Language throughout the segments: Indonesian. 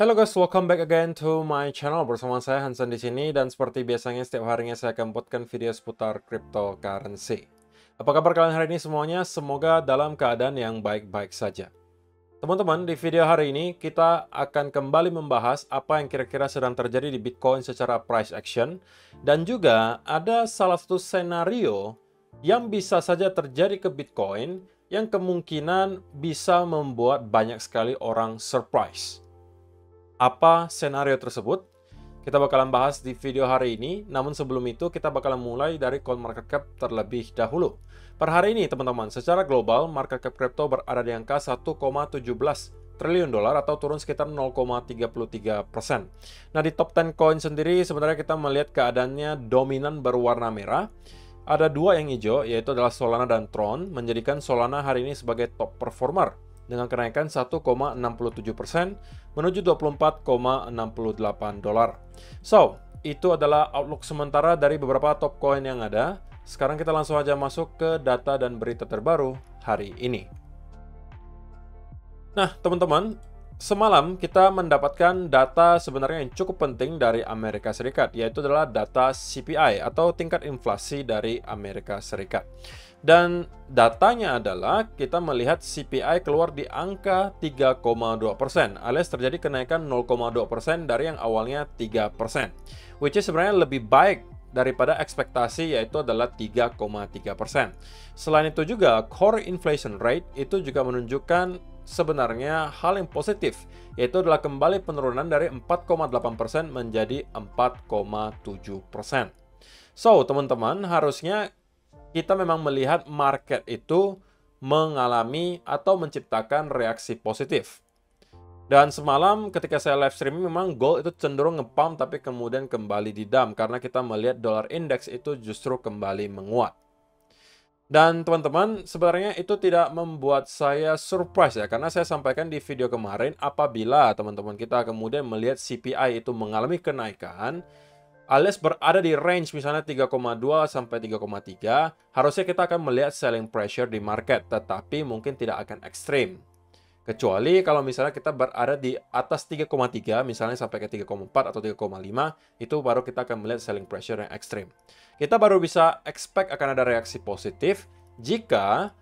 Hello guys, welcome back again to my channel. Bersama saya Hansen di sini dan seperti biasanya setiap harinya saya akan buatkan video seputar cryptocurrency. Apa kabar kalian hari ini semuanya? Semoga dalam keadaan yang baik-baik saja. Teman-teman, di video hari ini kita akan kembali membahas apa yang kira-kira sedang terjadi di Bitcoin secara price action dan juga ada salah satu senario yang bisa saja terjadi ke Bitcoin yang kemungkinan bisa membuat banyak sekali orang surprise. Apa senario tersebut? Kita bakalan bahas di video hari ini, namun sebelum itu kita bakalan mulai dari CoinMarketCap terlebih dahulu. Per hari ini teman-teman, secara global market cap crypto berada di angka 1,17 triliun dolar atau turun sekitar 0,33%. Nah, di top 10 coin sendiri sebenarnya kita melihat keadaannya dominan berwarna merah. Ada dua yang hijau, yaitu adalah Solana dan Tron, menjadikan Solana hari ini sebagai top performer dengan kenaikan 1,67% menuju 24,68 dolar. So, itu adalah outlook sementara dari beberapa top coin yang ada. Sekarang kita langsung aja masuk ke data dan berita terbaru hari ini. Nah, teman-teman, semalam kita mendapatkan data sebenarnya yang cukup penting dari Amerika Serikat, yaitu adalah data CPI atau tingkat inflasi dari Amerika Serikat. Dan datanya adalah kita melihat CPI keluar di angka 3,2%, alias terjadi kenaikan 0,2% dari yang awalnya 3%. Which is sebenarnya lebih baik daripada ekspektasi, yaitu adalah 3,3%. Selain itu juga core inflation rate itu juga menunjukkan sebenarnya hal yang positif, yaitu adalah kembali penurunan dari 4,8% menjadi 4,7%. So, teman-teman, harusnya kita memang melihat market itu mengalami atau menciptakan reaksi positif. Dan semalam ketika saya live streaming memang gold itu cenderung nge-pump tapi kemudian kembali di-dump karena kita melihat dollar index itu justru kembali menguat. Dan teman-teman, sebenarnya itu tidak membuat saya surprise ya, karena saya sampaikan di video kemarin apabila teman-teman kita kemudian melihat CPI itu mengalami kenaikan, alias berada di range misalnya 3,2 sampai 3,3, harusnya kita akan melihat selling pressure di market, tetapi mungkin tidak akan ekstrim. Kecuali kalau misalnya kita berada di atas 3,3, misalnya sampai ke 3,4 atau 3,5, itu baru kita akan melihat selling pressure yang ekstrim. Kita baru bisa expect akan ada reaksi positif jika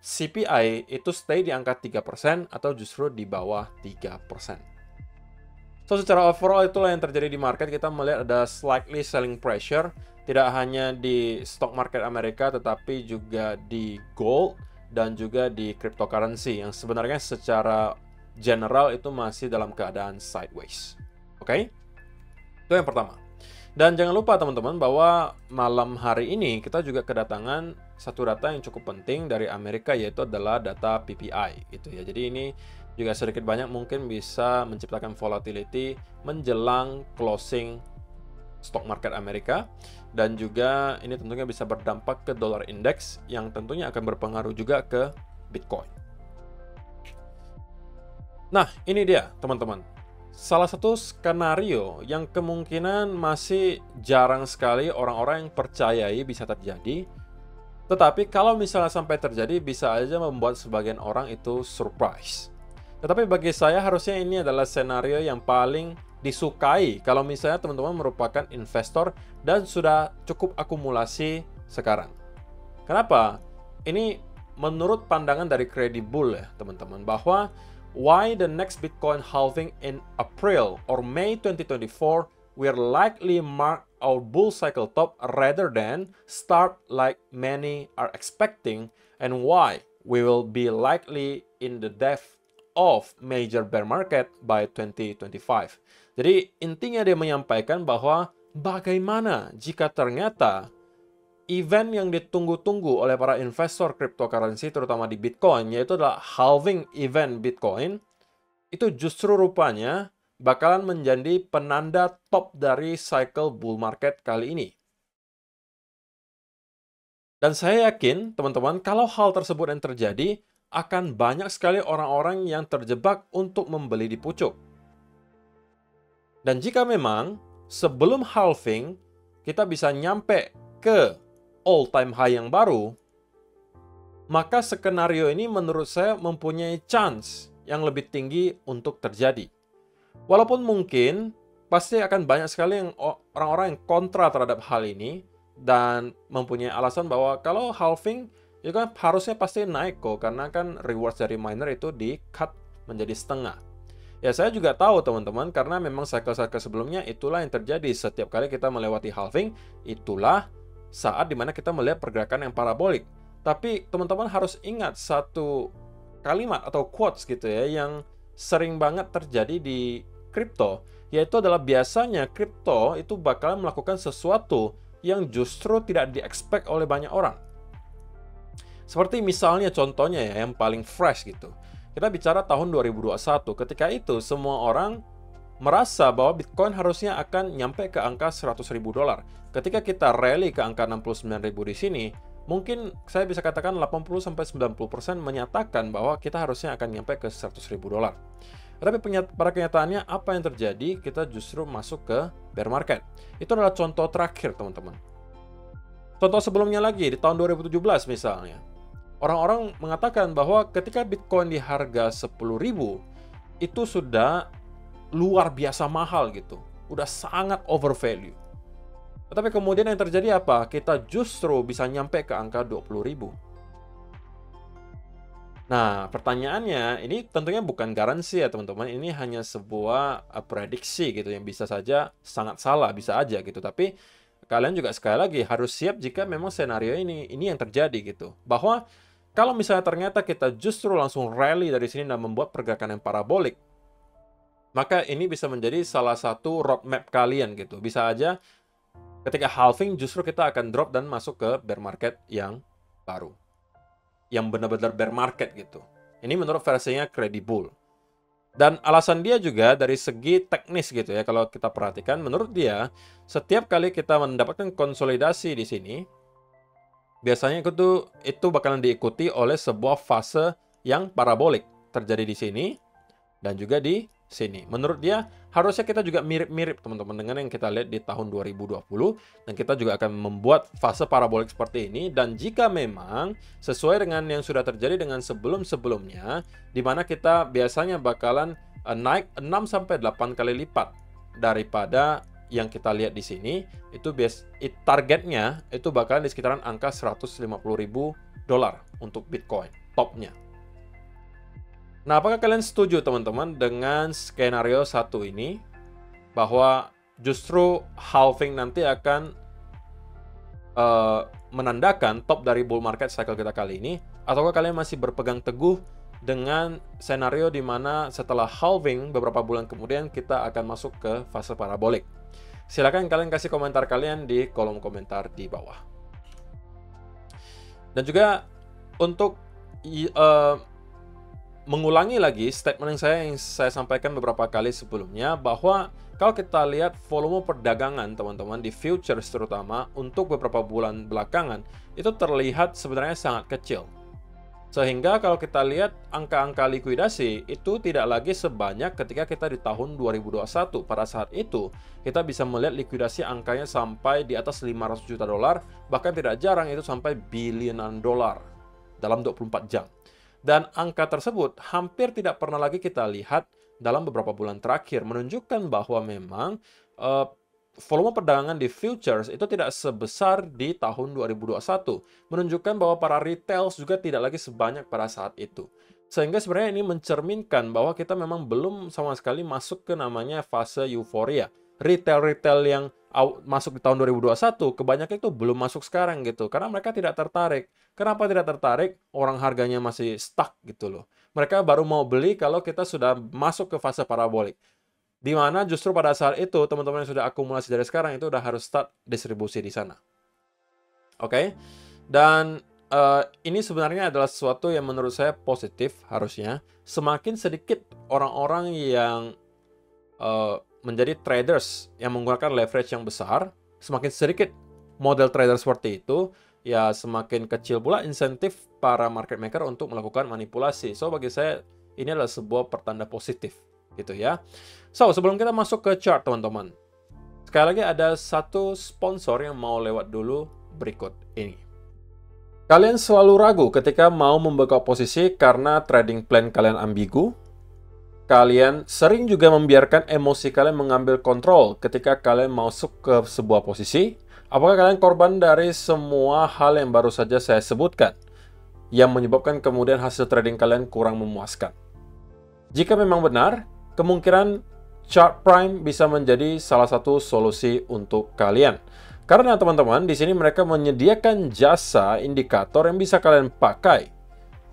CPI itu stay di angka 3% atau justru di bawah 3%. So, secara overall itulah yang terjadi di market. Kita melihat ada slightly selling pressure, tidak hanya di stock market Amerika, tetapi juga di gold dan juga di cryptocurrency yang sebenarnya secara general itu masih dalam keadaan sideways. Oke? Itu yang pertama. Dan jangan lupa teman-teman bahwa malam hari ini kita juga kedatangan satu data yang cukup penting dari Amerika, yaitu adalah data PPI gitu ya. Jadi ini juga sedikit banyak mungkin bisa menciptakan volatility menjelang closing stock market Amerika, dan juga ini tentunya bisa berdampak ke dollar index yang tentunya akan berpengaruh juga ke Bitcoin. Nah, ini dia teman-teman. Salah satu skenario yang kemungkinan masih jarang sekali orang-orang yang percayai bisa terjadi, tetapi kalau misalnya sampai terjadi bisa aja membuat sebagian orang itu surprise. Tetapi bagi saya harusnya ini adalah senario yang paling disukai kalau misalnya teman-teman merupakan investor dan sudah cukup akumulasi sekarang. Kenapa? Ini menurut pandangan dari Credible ya teman-teman, bahwa why the next Bitcoin halving in April or May 2024 will likely mark our bull cycle top rather than start like many are expecting, and why we will be likely in the depth of major bear market by 2025. Jadi intinya dia menyampaikan bahwa bagaimana jika ternyata event yang ditunggu-tunggu oleh para investor cryptocurrency terutama di Bitcoin, yaitu adalah halving event Bitcoin, itu justru rupanya bakalan menjadi penanda top dari cycle bull market kali ini. Dan saya yakin teman-teman kalau hal tersebut yang terjadi, akan banyak sekali orang-orang yang terjebak untuk membeli di pucuk. Dan jika memang sebelum halving kita bisa nyampe ke all-time high yang baru, maka skenario ini menurut saya mempunyai chance yang lebih tinggi untuk terjadi. Walaupun mungkin pasti akan banyak sekali yang orang-orang yang kontra terhadap hal ini dan mempunyai alasan bahwa kalau halving itu kan harusnya pasti naik kok, karena kan rewards dari miner itu di-cut menjadi setengah. Ya, saya juga tahu teman-teman, karena memang cycle-cycle sebelumnya itulah yang terjadi. Setiap kali kita melewati halving, itulah saat dimana kita melihat pergerakan yang parabolik. Tapi teman-teman harus ingat satu kalimat atau quotes gitu ya, yang sering banget terjadi di kripto, yaitu adalah biasanya kripto itu bakalan melakukan sesuatu yang justru tidak di-expect oleh banyak orang. Seperti misalnya contohnya ya, yang paling fresh gitu. Kita bicara tahun 2021, ketika itu semua orang merasa bahwa Bitcoin harusnya akan nyampe ke angka 100.000 dolar. Ketika kita rally ke angka 69.000 di sini, mungkin saya bisa katakan 80-90% menyatakan bahwa kita harusnya akan nyampe ke 100.000 dolar. Tapi pada kenyataannya apa yang terjadi? Kita justru masuk ke bear market. Itu adalah contoh terakhir, teman-teman. Contoh sebelumnya lagi, di tahun 2017 misalnya. Orang-orang mengatakan bahwa ketika Bitcoin di harga 10.000, itu sudah luar biasa mahal gitu. Udah sangat overvalue. Tetapi kemudian yang terjadi apa? Kita justru bisa nyampe ke angka 20.000. Nah, pertanyaannya, ini tentunya bukan garansi ya teman-teman. Ini hanya sebuah prediksi gitu, yang bisa saja sangat salah, bisa aja gitu. Tapi kalian juga sekali lagi harus siap jika memang senario ini yang terjadi gitu. Bahwa kalau misalnya ternyata kita justru langsung rally dari sini dan membuat pergerakan yang parabolik, maka ini bisa menjadi salah satu roadmap kalian gitu. Bisa aja ketika halving justru kita akan drop dan masuk ke bear market yang baru. Yang benar-benar bear market gitu. Ini menurut versinya Credibull. Dan alasan dia juga dari segi teknis gitu ya. Kalau kita perhatikan, menurut dia, setiap kali kita mendapatkan konsolidasi di sini, biasanya itu bakalan diikuti oleh sebuah fase yang parabolik. Terjadi di sini dan juga di sini. Menurut dia, harusnya kita juga mirip-mirip teman-teman dengan yang kita lihat di tahun 2020. Dan kita juga akan membuat fase parabolik seperti ini. Dan jika memang sesuai dengan yang sudah terjadi dengan sebelum-sebelumnya, di mana kita biasanya bakalan naik 6-8 kali lipat daripada yang kita lihat di sini, itu targetnya itu bakalan di sekitaran angka 150.000 dolar untuk Bitcoin, topnya. Nah, apakah kalian setuju teman-teman dengan skenario satu ini, bahwa justru halving nanti akan menandakan top dari bull market cycle kita kali ini, ataukah kalian masih berpegang teguh dengan senario di mana setelah halving beberapa bulan kemudian kita akan masuk ke fase parabolik? Silakan kalian kasih komentar kalian di kolom komentar di bawah. Dan juga untuk mengulangi lagi statement yang saya sampaikan beberapa kali sebelumnya, bahwa kalau kita lihat volume perdagangan teman-teman di futures terutama untuk beberapa bulan belakangan, itu terlihat sebenarnya sangat kecil. Sehingga kalau kita lihat angka-angka likuidasi itu tidak lagi sebanyak ketika kita di tahun 2021. Pada saat itu kita bisa melihat likuidasi angkanya sampai di atas 500 juta dolar, bahkan tidak jarang itu sampai bilionan dolar dalam 24 jam. Dan angka tersebut hampir tidak pernah lagi kita lihat dalam beberapa bulan terakhir, menunjukkan bahwa memang volume perdagangan di futures itu tidak sebesar di tahun 2021, menunjukkan bahwa para retails juga tidak lagi sebanyak pada saat itu. Sehingga sebenarnya ini mencerminkan bahwa kita memang belum sama sekali masuk ke namanya fase euforia. Retail-retail yang masuk di tahun 2021, kebanyakan itu belum masuk sekarang gitu, karena mereka tidak tertarik. Kenapa tidak tertarik? Orang harganya masih stuck gitu loh. Mereka baru mau beli kalau kita sudah masuk ke fase parabolik. Di mana justru pada saat itu teman-teman yang sudah akumulasi dari sekarang itu udah harus start distribusi di sana. Oke? Dan ini sebenarnya adalah sesuatu yang menurut saya positif harusnya. Semakin sedikit orang-orang yang menjadi traders yang menggunakan leverage yang besar, semakin sedikit model trader seperti itu, ya semakin kecil pula insentif para market maker untuk melakukan manipulasi. So, bagi saya ini adalah sebuah pertanda positif gitu ya. So, sebelum kita masuk ke chart teman-teman, sekali lagi ada satu sponsor yang mau lewat dulu berikut ini. Kalian selalu ragu ketika mau membuka posisi karena trading plan kalian ambigu? kalian sering juga membiarkan emosi kalian mengambil kontrol ketika kalian masuk ke sebuah posisi? Apakah kalian korban dari semua hal yang baru saja saya sebutkan, yang menyebabkan kemudian hasil trading kalian kurang memuaskan? Jika memang benar, kemungkinan chart prime bisa menjadi salah satu solusi untuk kalian. Karena teman-teman, di sini mereka menyediakan jasa indikator yang bisa kalian pakai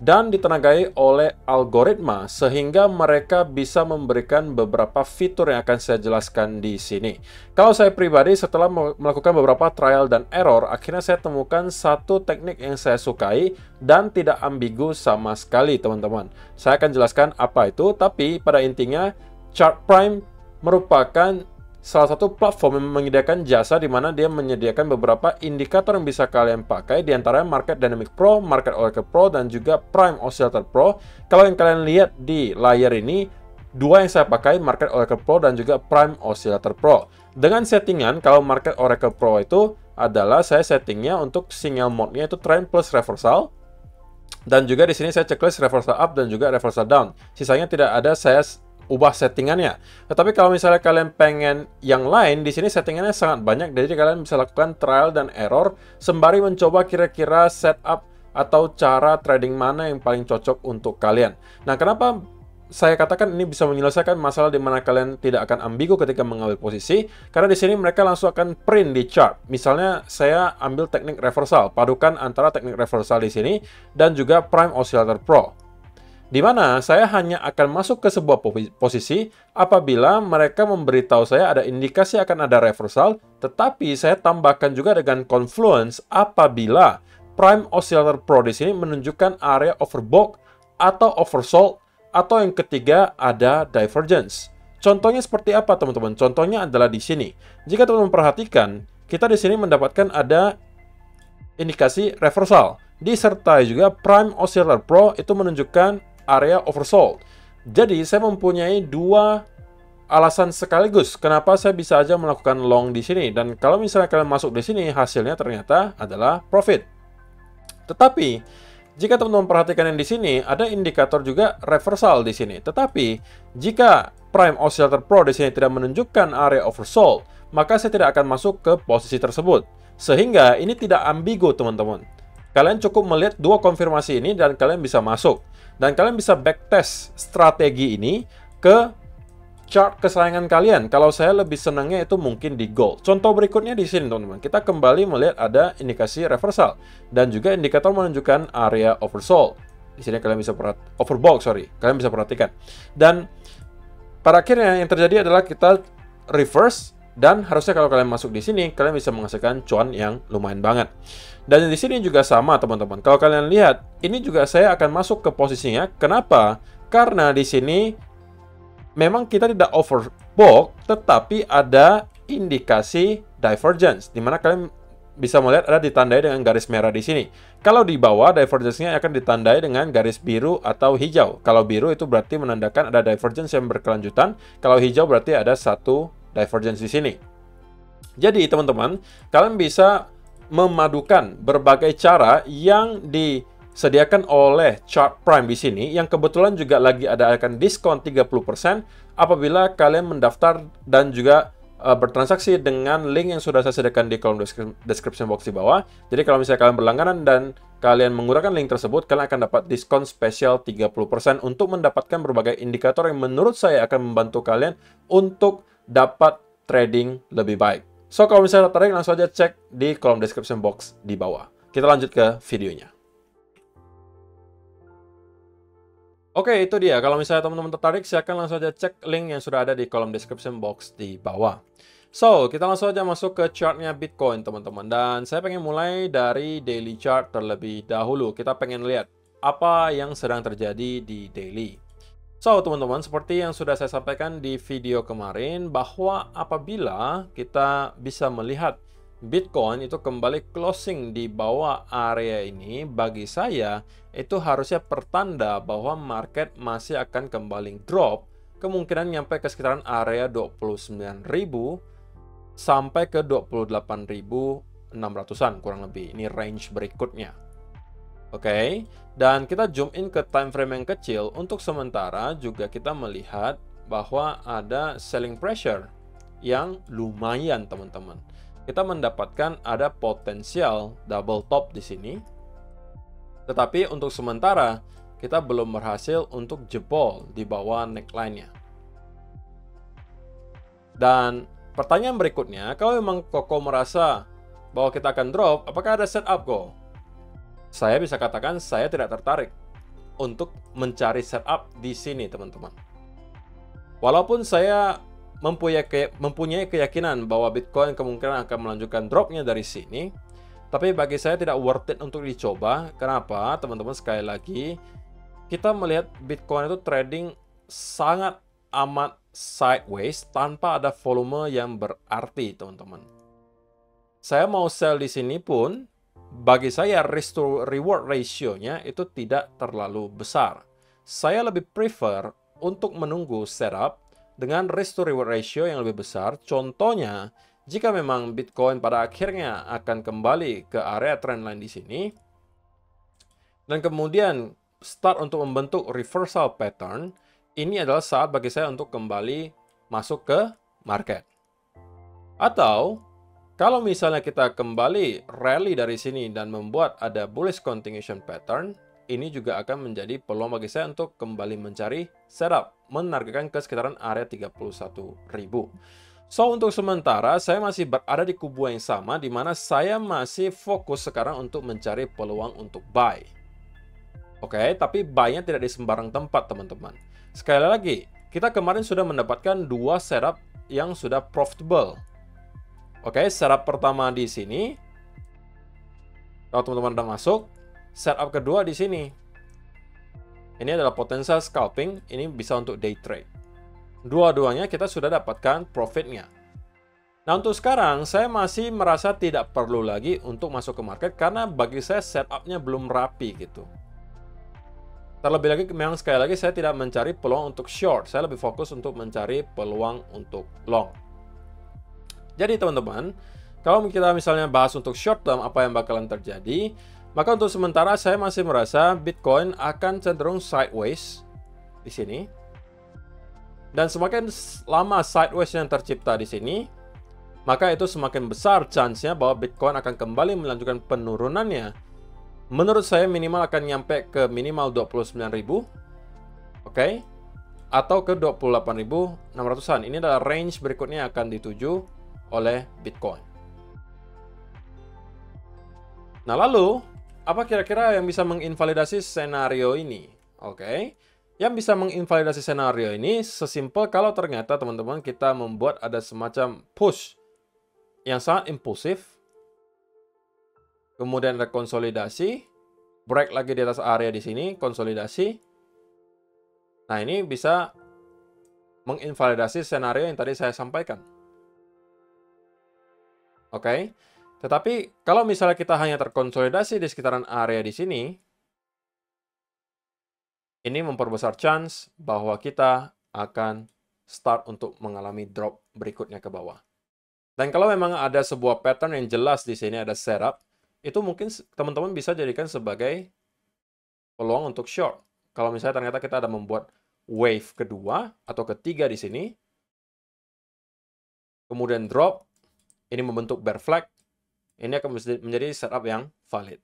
dan ditenagai oleh algoritma sehingga mereka bisa memberikan beberapa fitur yang akan saya jelaskan di sini. Kalau saya pribadi setelah melakukan beberapa trial dan error, akhirnya saya temukan satu teknik yang saya sukai dan tidak ambigu sama sekali, teman-teman. Saya akan jelaskan apa itu, tapi pada intinya Chart Prime merupakan salah satu platform yang menyediakan jasa di mana dia menyediakan beberapa indikator yang bisa kalian pakai, di antaranya Market Dynamic Pro, Market Oracle Pro, dan juga Prime Oscillator Pro. Kalau yang kalian lihat di layar ini, dua yang saya pakai, Market Oracle Pro dan juga Prime Oscillator Pro. Dengan settingan, kalau Market Oracle Pro itu adalah saya settingnya untuk sinyal mode-nya itu trend plus reversal. Dan juga di sini saya checklist reversal up dan juga reversal down. Sisanya tidak ada saya ubah settingannya. Tetapi kalau misalnya kalian pengen yang lain, di sini settingannya sangat banyak, jadi kalian bisa lakukan trial dan error sembari mencoba kira-kira setup atau cara trading mana yang paling cocok untuk kalian. Nah, kenapa saya katakan ini bisa menyelesaikan masalah di mana kalian tidak akan ambigu ketika mengambil posisi? Karena di sini mereka langsung akan print di chart. Misalnya saya ambil teknik reversal, padukan antara teknik reversal di sini dan juga Prime Oscillator Pro, di mana saya hanya akan masuk ke sebuah posisi apabila mereka memberitahu saya ada indikasi akan ada reversal, tetapi saya tambahkan juga dengan confluence apabila Prime Oscillator Pro di sini menunjukkan area overbought atau oversold, atau yang ketiga ada divergence. Contohnya seperti apa, teman-teman? Contohnya adalah di sini. Jika teman-teman perhatikan, kita di sini mendapatkan ada indikasi reversal, disertai juga Prime Oscillator Pro itu menunjukkan area oversold. Jadi saya mempunyai dua alasan sekaligus kenapa saya bisa aja melakukan long di sini, dan kalau misalnya kalian masuk di sini hasilnya ternyata adalah profit. Tetapi jika teman-teman perhatikan yang di sini ada indikator juga reversal di sini. Tetapi jika Prime Oscillator Pro di sini tidak menunjukkan area oversold, maka saya tidak akan masuk ke posisi tersebut. Sehingga ini tidak ambigu, teman-teman. Kalian cukup melihat dua konfirmasi ini dan kalian bisa masuk. Dan kalian bisa backtest strategi ini ke chart kesayangan kalian. Kalau saya lebih senangnya itu mungkin di gold. Contoh berikutnya di sini, teman-teman. Kita kembali melihat ada indikasi reversal dan juga indikator menunjukkan area oversold. Di sini kalian bisa overbought, kalian bisa perhatikan. Dan pada akhirnya yang terjadi adalah kita reverse, dan harusnya kalau kalian masuk di sini kalian bisa menghasilkan cuan yang lumayan banget. Dan di sini juga sama, teman-teman. Kalau kalian lihat, ini juga saya akan masuk ke posisinya. Kenapa? Karena di sini memang kita tidak overbought, tetapi ada indikasi divergence, di mana kalian bisa melihat ada ditandai dengan garis merah di sini. Kalau di bawah, divergence-nya akan ditandai dengan garis biru atau hijau. Kalau biru itu berarti menandakan ada divergence yang berkelanjutan. Kalau hijau berarti ada satu divergence di sini. Jadi, teman-teman, kalian bisa memadukan berbagai cara yang disediakan oleh Chart Prime di sini, yang kebetulan juga lagi akan diskon 30% apabila kalian mendaftar dan juga bertransaksi dengan link yang sudah saya sediakan di kolom description box di bawah. Jadi kalau misalnya kalian berlangganan dan kalian menggunakan link tersebut, kalian akan dapat diskon spesial 30% untuk mendapatkan berbagai indikator yang menurut saya akan membantu kalian untuk dapat trading lebih baik. So, kalau misalnya tertarik, langsung aja cek di kolom description box di bawah. Kita lanjut ke videonya. Oke, itu dia. Kalau misalnya teman-teman tertarik, silakan langsung aja cek link yang sudah ada di kolom description box di bawah. So, kita langsung aja masuk ke chartnya Bitcoin, teman-teman. Dan saya pengen mulai dari daily chart terlebih dahulu. Kita pengen lihat apa yang sedang terjadi di daily. So, teman-teman, seperti yang sudah saya sampaikan di video kemarin, bahwa apabila kita bisa melihat Bitcoin itu kembali closing di bawah area ini, bagi saya itu harusnya pertanda bahwa market masih akan kembali drop, kemungkinan nyampe ke sekitaran area 29.000 sampai ke 28.600-an kurang lebih. Ini range berikutnya. Oke, dan kita zoom in ke time frame yang kecil. Untuk sementara juga kita melihat bahwa ada selling pressure yang lumayan, teman-teman. Kita mendapatkan ada potensial double top di sini. Tetapi untuk sementara kita belum berhasil untuk jebol di bawah neckline-nya. Dan pertanyaan berikutnya, kalau memang Koko merasa bahwa kita akan drop, apakah ada setup, Ko? Saya bisa katakan saya tidak tertarik untuk mencari setup di sini, teman-teman. Walaupun saya mempunyai keyakinan bahwa Bitcoin kemungkinan akan melanjutkan dropnya dari sini, tapi bagi saya tidak worth it untuk dicoba. Kenapa, teman-teman? Sekali lagi, kita melihat Bitcoin itu trading sangat amat sideways tanpa ada volume yang berarti, teman-teman. Saya mau sell di sini pun, bagi saya risk to reward ratio-nya itu tidak terlalu besar. Saya lebih prefer untuk menunggu setup dengan risk to reward ratio yang lebih besar. Contohnya, jika memang Bitcoin pada akhirnya akan kembali ke area trendline di sini, dan kemudian start untuk membentuk reversal pattern, ini adalah saat bagi saya untuk kembali masuk ke market. Atau, kalau misalnya kita kembali rally dari sini dan membuat ada bullish continuation pattern, ini juga akan menjadi peluang bagi saya untuk kembali mencari setup, menargetkan ke sekitaran area 31.000. So, untuk sementara, saya masih berada di kubu yang sama, di mana saya masih fokus sekarang untuk mencari peluang untuk buy. Oke, tapi buy-nya tidak di sembarang tempat, teman-teman. Sekali lagi, kita kemarin sudah mendapatkan dua setup yang sudah profitable. Oke, setup pertama di sini. Kalau teman-teman sudah masuk, setup kedua di sini. Ini adalah potensial scalping, ini bisa untuk day trade. Dua-duanya kita sudah dapatkan profitnya. Nah, untuk sekarang, saya masih merasa tidak perlu lagi untuk masuk ke market, karena bagi saya setup-nya belum rapi gitu. Terlebih lagi, memang sekali lagi saya tidak mencari peluang untuk short, saya lebih fokus untuk mencari peluang untuk long. Jadi teman-teman, kalau kita misalnya bahas untuk short term apa yang bakalan terjadi, maka untuk sementara saya masih merasa Bitcoin akan cenderung sideways di sini. Dan semakin lama sideways yang tercipta di sini, maka itu semakin besar chance-nya bahwa Bitcoin akan kembali melanjutkan penurunannya. Menurut saya minimal akan nyampe ke minimal 29.000. Oke. Atau ke 28.600-an. Ini adalah range berikutnya yang akan dituju oleh Bitcoin. Nah, lalu apa kira-kira yang bisa menginvalidasi senario ini? Oke. Yang bisa menginvalidasi senario ini sesimpel kalau ternyata teman-teman kita membuat ada semacam push yang sangat impulsif. Kemudian ada konsolidasi, break lagi di atas area di sini, konsolidasi. Nah, ini bisa menginvalidasi senario yang tadi saya sampaikan. Oke, tetapi kalau misalnya kita hanya terkonsolidasi di sekitaran area di sini, ini memperbesar chance bahwa kita akan start untuk mengalami drop berikutnya ke bawah. Dan kalau memang ada sebuah pattern yang jelas di sini ada setup, itu mungkin teman-teman bisa jadikan sebagai peluang untuk short. Kalau misalnya ternyata kita ada membuat wave kedua atau ketiga di sini, kemudian drop, ini membentuk bear flag, ini akan menjadi setup yang valid.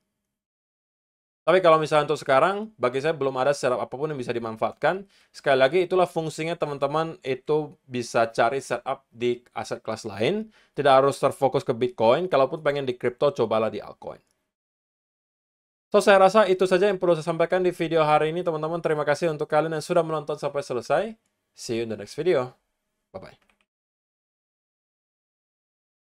Tapi kalau misalnya untuk sekarang, bagi saya belum ada setup apapun yang bisa dimanfaatkan. Sekali lagi, itulah fungsinya teman-teman itu bisa cari setup di aset kelas lain. Tidak harus terfokus ke Bitcoin. Kalaupun pengen di crypto, cobalah di altcoin. So, saya rasa itu saja yang perlu saya sampaikan di video hari ini, teman-teman. Terima kasih untuk kalian yang sudah menonton sampai selesai. See you in the next video. Bye-bye.